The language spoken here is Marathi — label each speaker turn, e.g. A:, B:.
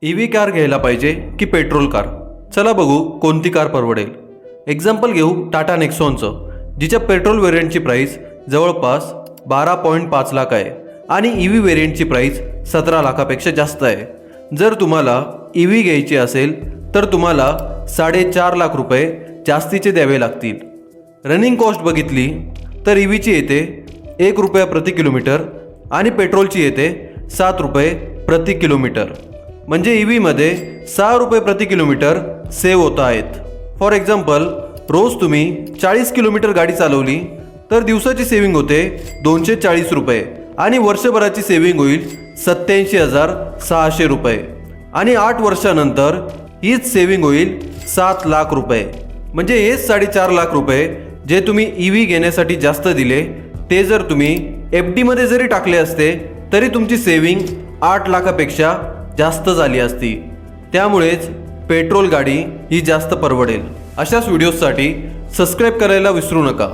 A: ईव्ही कार घ्यायला पाहिजे की पेट्रोल कार? चला बघू कोणती कार परवडेल. एक्झाम्पल घेऊ टाटा नेक्सॉनचं, जिच्या पेट्रोल व्हेरियंटची प्राईस जवळपास 12.5 लाख आहे आणि ईव्ही व्हेरियंटची प्राईस 17 लाखापेक्षा जास्त आहे. जर तुम्हाला ईव्ही घ्यायची असेल तर तुम्हाला 4.5 लाख रुपये जास्तीचे द्यावे लागतील. रनिंग कॉस्ट बघितली तर ईव्हीची येते 1 रुपया प्रति किलोमीटर आणि पेट्रोलची येते 7 रुपये प्रति किलोमीटर. म्हणजे ईव्हीमध्ये 6 रुपये प्रति किलोमीटर सेव्ह होत आहेत. फॉर एक्झाम्पल, रोज तुम्ही 40 किलोमीटर गाडी चालवली तर दिवसाची सेव्हिंग होते 240 रुपये आणि वर्षभराची सेव्हिंग होईल 87,600 रुपये आणि 8 वर्षानंतर हीच सेव्हिंग होईल 7 लाख रुपये. म्हणजे हेच 4.5 लाख रुपये जे तुम्ही ईव्ही घेण्यासाठी जास्त दिले, ते जर तुम्ही FD मध्ये जरी टाकले असते तरी तुमची सेव्हिंग 8 लाखापेक्षा जास्त झाली असती. त्यामुळेच पेट्रोल गाडी ही जास्त परवडेल. अशाच व्हिडिओसाठी सबस्क्राईब करायला विसरू नका.